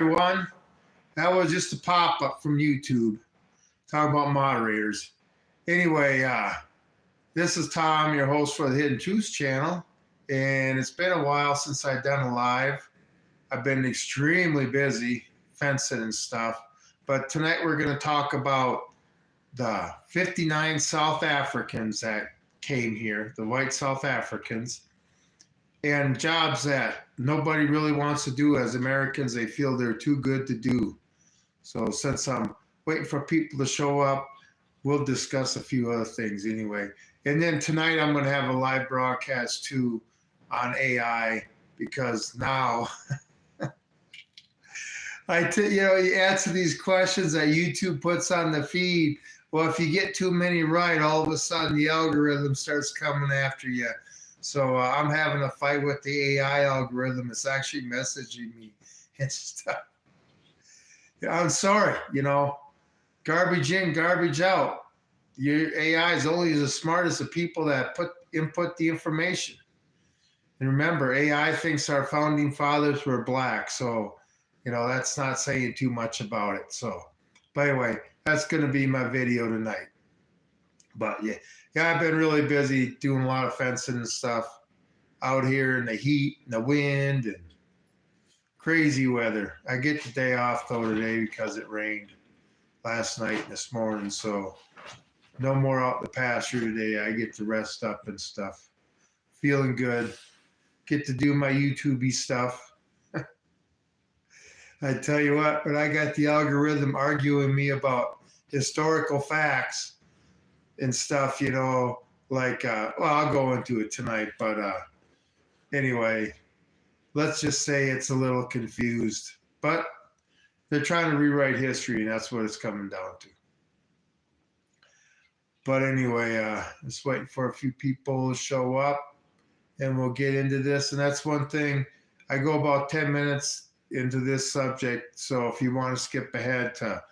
everyone. That was just a pop-up from YouTube. Talk about moderators. Anyway, this is Tom, your host for the Hidden Truths channel. And it's been a while since I've done a live. I've been extremely busy fencing and stuff. But tonight we're going to talk about the 59 South Africans that came here, the white South Africans, and jobs that nobody really wants to do as Americans. They feel they're too good to do. So since I'm waiting for people to show up, we'll discuss a few other things anyway. And then tonight I'm going to have a live broadcast too on AI, because now you answer these questions that YouTube puts on the feed. Well, if you get too many right, all of a sudden the algorithm starts coming after you. So I'm having a fight with the AI algorithm. It's actually messaging me and stuff. I'm sorry, garbage in, garbage out. Your AI is only as smart as the people that input the information. And remember, AI thinks our founding fathers were black. So, that's not saying too much about it. So, by the way, that's going to be my video tonight. But yeah, I've been really busy doing a lot of fencing and stuff out here in the heat and the wind and crazy weather. I get the day off though today because it rained last night and this morning. So no more out in the pasture today. I get to rest up and stuff. Feeling good. Get to do my YouTube-y stuff. I tell you what, but I got the algorithm arguing me about historical facts and stuff, like, I'll go into it tonight, but anyway, let's just say it's a little confused, but they're trying to rewrite history, and that's what it's coming down to. But anyway, just waiting for a few people to show up, and we'll get into this. And that's one thing, I go about 10 minutes into this subject, so if you want to skip ahead to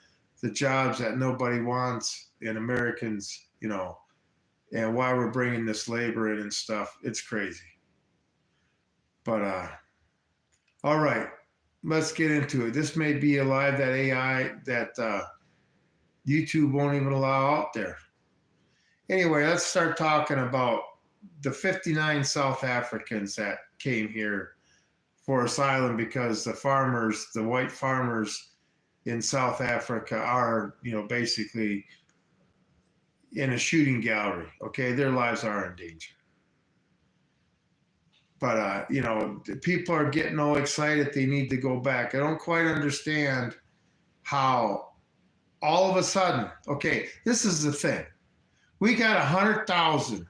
the jobs that nobody wants in Americans, and why we're bringing this labor in and stuff, it's crazy. But all right, let's get into it. This may be a live that AI that YouTube won't even allow out there. Anyway, let's start talking about the 59 South Africans that came here for asylum, because the white farmers in South Africa are, basically in a shooting gallery. Okay, their lives are in danger. But people are getting all excited they need to go back. I don't quite understand how all of a sudden, okay, this is the thing. We got 100,000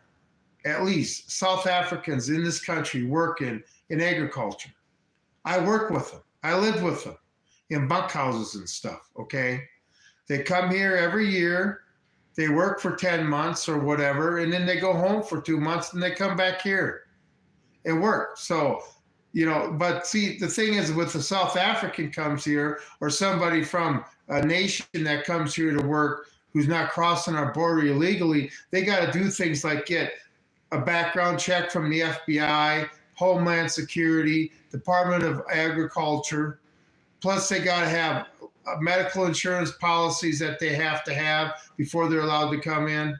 at least South Africans in this country working in agriculture. I work with them. I live with them in bunkhouses and stuff, okay? They come here every year. They work for 10 months or whatever, and then they go home for 2 months, and they come back here and work. So, but see, the thing is, with the South African comes here, or somebody from a nation that comes here to work who's not crossing our border illegally, they got to do things like get a background check from the FBI, Homeland Security, Department of Agriculture. Plus, they got to have medical insurance policies that they have to have before they're allowed to come in.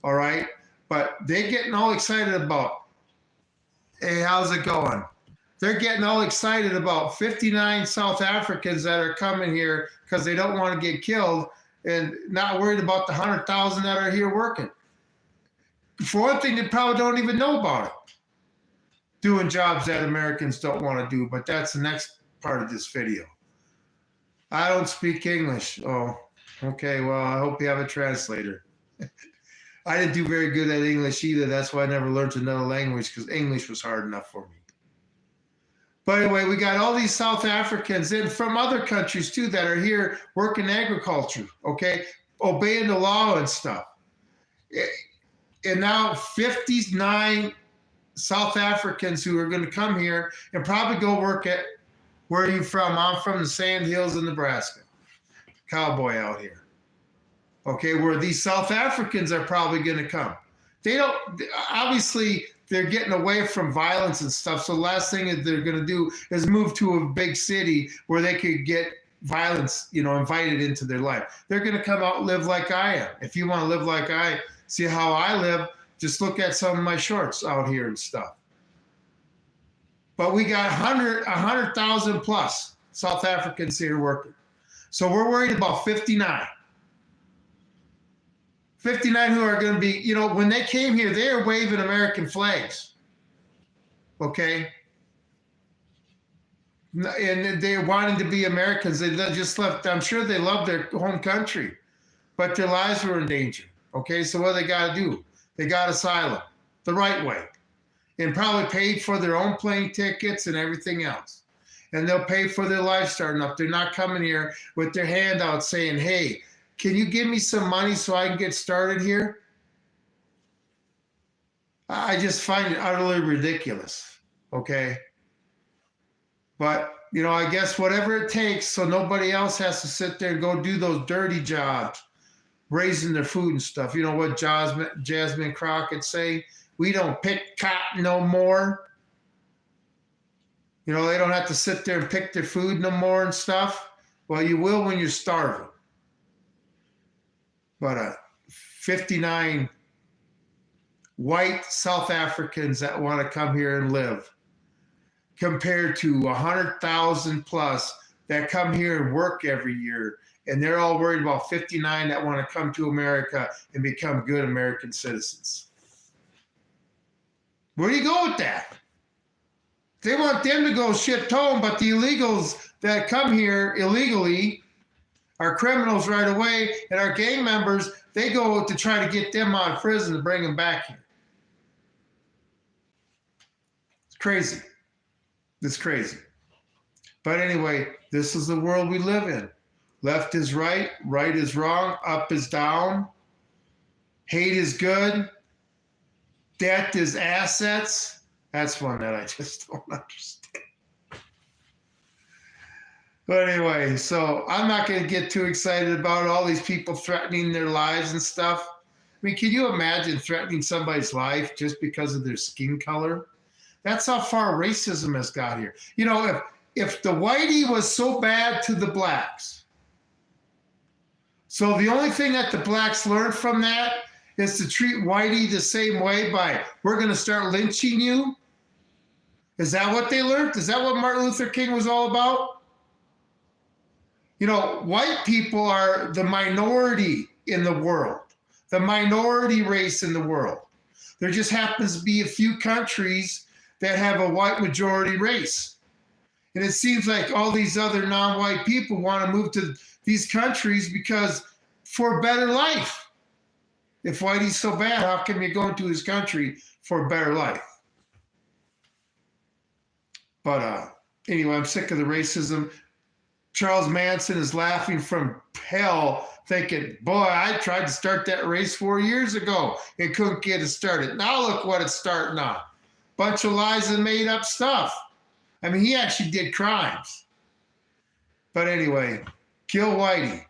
All right. But they're getting all excited about, hey, how's it going? They're getting all excited about 59 South Africans that are coming here because they don't want to get killed, and not worried about the 100,000 that are here working. For one thing, they probably don't even know about it. Doing jobs that Americans don't want to do, but that's the next part of this video. I don't speak English. Oh, okay. Well, I hope you have a translator. I didn't do very good at English either. That's why I never learned another language, because English was hard enough for me. But anyway, we got all these South Africans and from other countries too that are here working agriculture, okay, obeying the law and stuff. And now 59 South Africans who are going to come here and probably go work at, where are you from? I'm from the Sand Hills of Nebraska. Cowboy out here. Okay, where these South Africans are probably going to come. They don't, obviously, they're getting away from violence and stuff. So the last thing that they're going to do is move to a big city where they could get violence, invited into their life. They're going to come out and live like I am. If you want to live like I see how I live, just look at some of my shorts out here and stuff. But we got 100,000 plus South Africans here working. So we're worried about 59. 59 who are going to be, when they came here, they were waving American flags. Okay? And they wanted to be Americans. They just left. I'm sure they loved their home country, but their lives were in danger. Okay? So what do they got to do? They got asylum the right way and probably paid for their own plane tickets and everything else. And they'll pay for their life starting up. They're not coming here with their hand out saying, hey, can you give me some money so I can get started here? I just find it utterly ridiculous, okay? But, I guess whatever it takes so nobody else has to sit there and go do those dirty jobs, raising their food and stuff. You know what Jasmine Crockett say? We don't pick cotton no more. They don't have to sit there and pick their food no more and stuff. Well, you will when you're starving. But 59 white South Africans that want to come here and live compared to 100,000 plus that come here and work every year. And they're all worried about 59 that want to come to America and become good American citizens. Where do you go with that? They want them to go ship home, but the illegals that come here illegally are criminals right away, and our gang members, they go to try to get them out of prison to bring them back here. It's crazy. It's crazy. But anyway, this is the world we live in. Left is right, right is wrong, up is down, hate is good, debt is assets. That's one that I just don't understand. But anyway, so I'm not going to get too excited about all these people threatening their lives and stuff. I mean, can you imagine threatening somebody's life just because of their skin color? That's how far racism has got here. If the whitey was so bad to the blacks, so the only thing that the blacks learned from that is to treat whitey the same way by, we're going to start lynching you? Is that what they learned? Is that what Martin Luther King was all about? White people are the minority in the world, the minority race in the world. There just happens to be a few countries that have a white majority race. And it seems like all these other non-white people want to move to these countries because for a better life. If whitey's so bad, how come you go into his country for a better life? But anyway, I'm sick of the racism. Charles Manson is laughing from hell, thinking, boy, I tried to start that race 4 years ago and couldn't get it started. Now look what it's starting on. Bunch of lies and made up stuff. I mean, he actually did crimes. But anyway, kill whitey.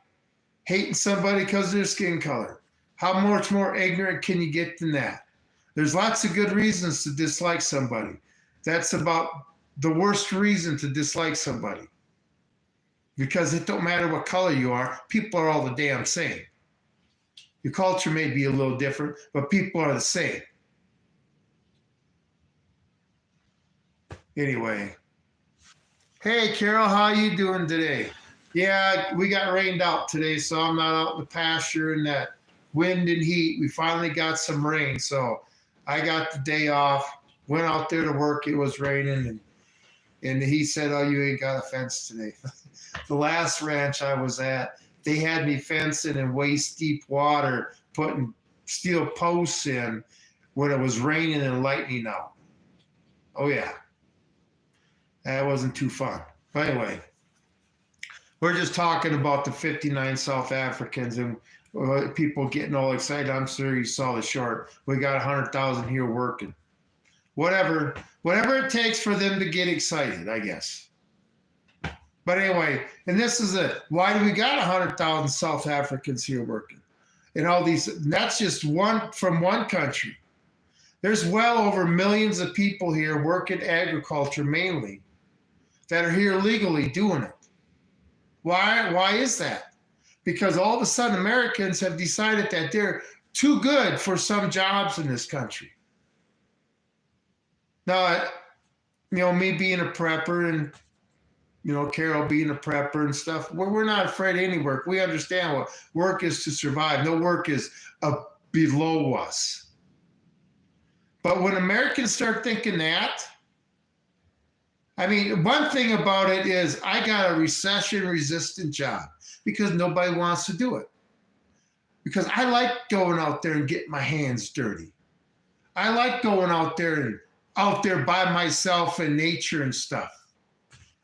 Hating somebody because of their skin color. How much more ignorant can you get than that? There's lots of good reasons to dislike somebody. That's about the worst reason to dislike somebody. Because it don't matter what color you are, people are all the damn same. Your culture may be a little different, but people are the same. Anyway. Hey, Carol, how you doing today? Yeah, we got rained out today, so I'm not out in the pasture in that wind and heat. We finally got some rain, so I got the day off, went out there to work. It was raining, and he said, oh, you ain't got a fence today. The last ranch I was at, they had me fencing in waist-deep water, putting steel posts in when it was raining and lightning out. Oh, yeah. That wasn't too fun. But anyway, we're just talking about the 59 South Africans and people getting all excited. I'm sure you saw the short. We got 100,000 here working. Whatever it takes for them to get excited, I guess. But anyway, and this is it. Why do we got 100,000 South Africans here working? And all these, that's just one from one country. There's well over millions of people here working agriculture mainly that are here legally doing it. Why is that? Because all of a sudden Americans have decided that they're too good for some jobs in this country. Now, me being a prepper and, Carol being a prepper and stuff, we're not afraid of any work. We understand what work is to survive. No work is below us. But when Americans start thinking that, one thing about it is I got a recession-resistant job because nobody wants to do it. Because I like going out there and getting my hands dirty. I like going out there by myself in nature and stuff.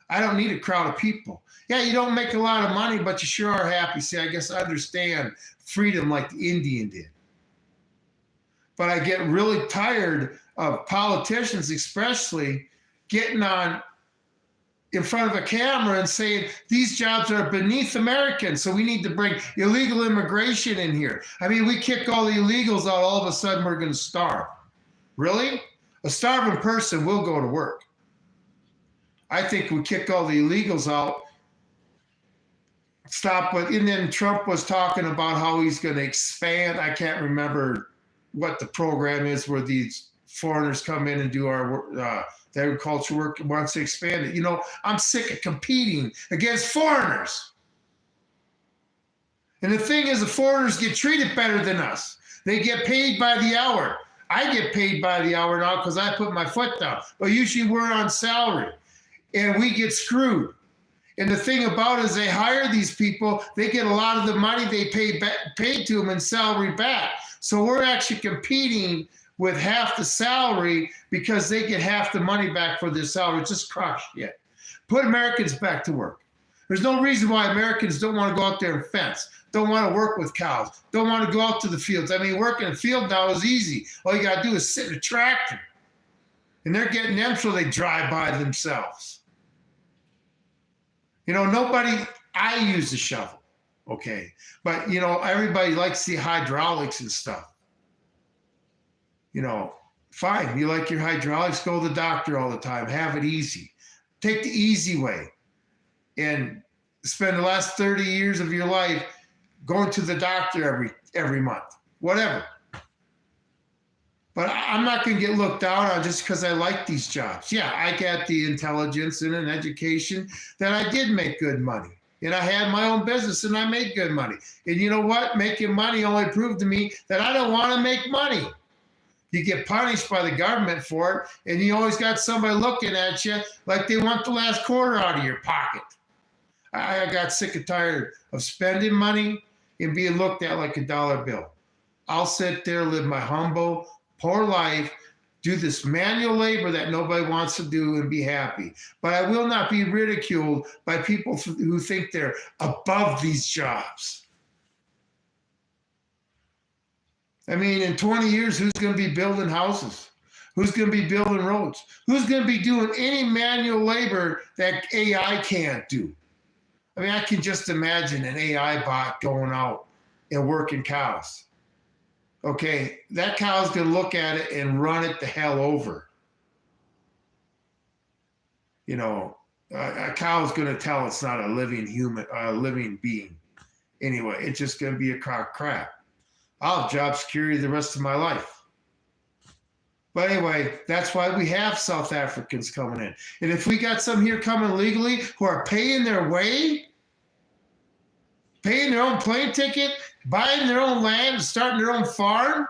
I don't need a crowd of people. Yeah, you don't make a lot of money, but you sure are happy. See, I guess I understand freedom like the Indian did. But I get really tired of politicians, especially, getting on in front of a camera and saying these jobs are beneath Americans, so we need to bring illegal immigration in here. We kick all the illegals out, all of a sudden we're going to starve. Really? A starving person will go to work. I think we kick all the illegals out, and then Trump was talking about how he's going to expand. I can't remember what the program is where these foreigners come in and do our agriculture work, wants to expand it. I'm sick of competing against foreigners. And the thing is, the foreigners get treated better than us. They get paid by the hour. I get paid by the hour now because I put my foot down. But usually we're on salary and we get screwed. And the thing about it is they hire these people, they get a lot of the money they paid to them in salary back. So we're actually competing with half the salary because they get half the money back for their salary. It's just crushed yet. Put Americans back to work. There's no reason why Americans don't want to go out there and fence, don't want to work with cows, don't want to go out to the fields. Working in a field now is easy. All you got to do is sit in a tractor. And they're getting them so they drive by themselves. I use a shovel, okay? But, everybody likes the hydraulics and stuff. Fine, you like your hydraulics, go to the doctor all the time, have it easy. Take the easy way and spend the last 30 years of your life going to the doctor every month, whatever. But I'm not going to get looked down on just because I like these jobs. Yeah, I got the intelligence and an education that I did make good money. And I had my own business and I made good money. And you know what? Making money only proved to me that I don't want to make money. You get punished by the government for it, and you always got somebody looking at you like they want the last quarter out of your pocket. I got sick and tired of spending money and being looked at like a dollar bill. I'll sit there, live my humble, poor life, do this manual labor that nobody wants to do and be happy. But I will not be ridiculed by people who think they're above these jobs. In 20 years, who's going to be building houses? Who's going to be building roads? Who's going to be doing any manual labor that AI can't do? I can just imagine an AI bot going out and working cows. Okay, that cow's going to look at it and run it the hell over. A cow's going to tell it's not a living human, a living being. Anyway, it's just going to be a crock crap. I'll have job security the rest of my life. But anyway, that's why we have South Africans coming in. And if we got some here coming legally who are paying their way, paying their own plane ticket, buying their own land, starting their own farm,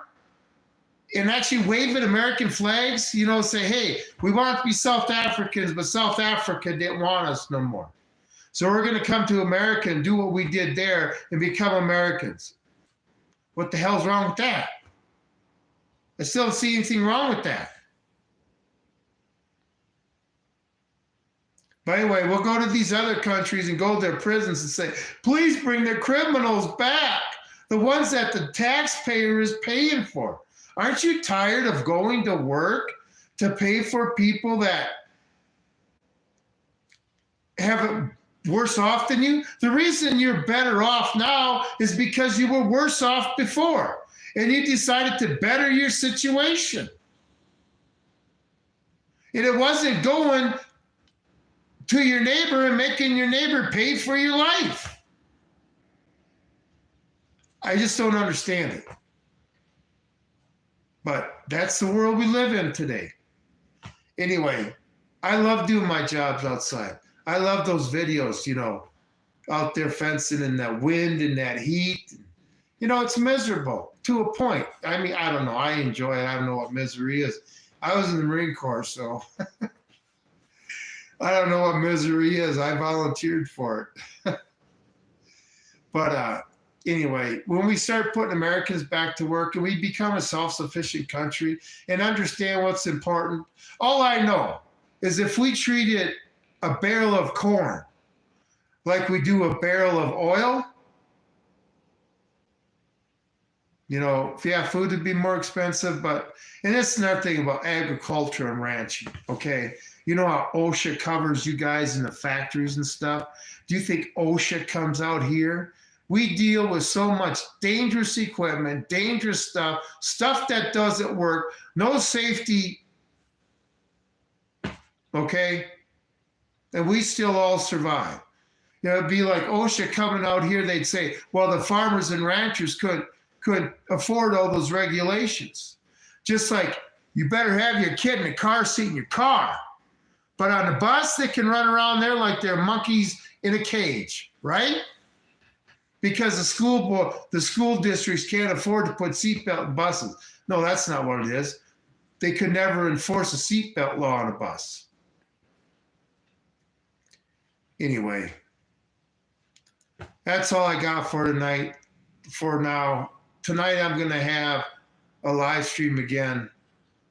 and actually waving American flags, say, hey, we want to be South Africans, but South Africa didn't want us no more. So we're going to come to America and do what we did there and become Americans. What the hell's wrong with that? I still don't see anything wrong with that. But anyway, we'll go to these other countries and go to their prisons and say, please bring the criminals back, the ones that the taxpayer is paying for. Aren't you tired of going to work to pay for people that have it worse off than you? The reason you're better off now is because you were worse off before and you decided to better your situation. And it wasn't going to your neighbor and making your neighbor pay for your life. I just don't understand it. But that's the world we live in today. Anyway, I love doing my jobs outside. I love those videos, out there fencing in that wind and that heat. It's miserable to a point. I mean, I don't know. I enjoy it. I don't know what misery is. I was in the Marine Corps, so I don't know what misery is. I volunteered for it. But anyway, when we start putting Americans back to work and we become a self-sufficient country and understand what's important, all I know is if we treated a barrel of corn like we do a barrel of oil, food would be more expensive. And that's another thing about agriculture and ranching, okay? You know how OSHA covers you guys in the factories and stuff? Do you think OSHA comes out here? We deal with so much dangerous equipment, dangerous stuff that doesn't work, no safety, okay? And we still all survive. It'd be like OSHA coming out here, they'd say, well, the farmers and ranchers couldn't afford all those regulations. Just like you better have your kid in the car seat in your car. But on the bus, they can run around there like they're monkeys in a cage, right? Because the school districts can't afford to put seatbelt in buses. No, that's not what it is. They could never enforce a seatbelt law on a bus. Anyway, that's all I got for tonight. For now, tonight I'm going to have a live stream again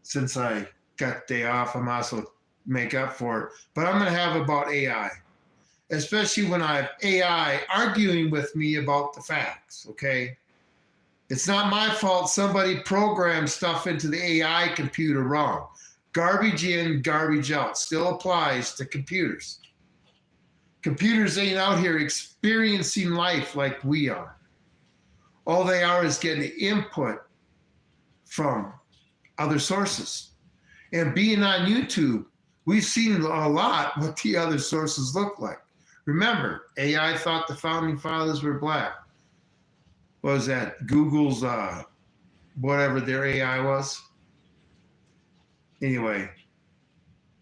since I got the day off. I'm also make up for it. But I'm going to have about AI, especially when I have AI arguing with me about the facts, okay? It's not my fault somebody programmed stuff into the AI computer wrong. Garbage in, garbage out still applies to computers. Computers ain't out here experiencing life like we are. All they are is getting input from other sources. And being on YouTube, we've seen a lot what the other sources look like. Remember, AI thought the founding fathers were black. What was that? Google's, whatever their AI was. Anyway,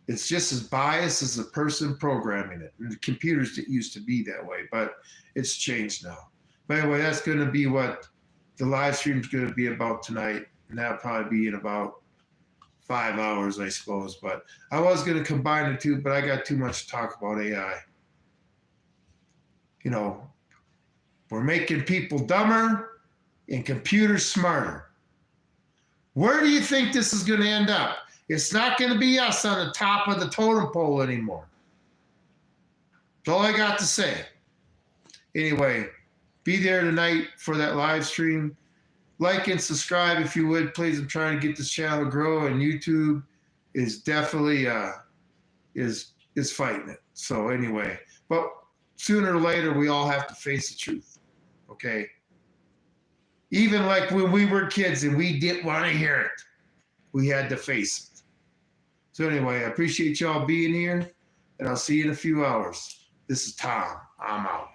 it's just as biased as the person programming it. And the computers that used to be that way, but it's changed now. But anyway, that's going to be what the live stream is going to be about tonight. And that'll probably be in about 5 hours, I suppose. But I was going to combine the two, but I got too much to talk about AI. We're making people dumber and computers smarter. Where do you think this is going to end up? It's not going to be us on the top of the totem pole anymore. That's all I got to say. Anyway, be there tonight for that live stream. Like and subscribe if you would, please. I'm trying to get this channel to grow, and YouTube is definitely is fighting it. So anyway, but sooner or later we all have to face the truth. Okay? Even like when we were kids and we didn't want to hear it, we had to face it. So anyway, I appreciate y'all being here, and I'll see you in a few hours. This is Tom. I'm out.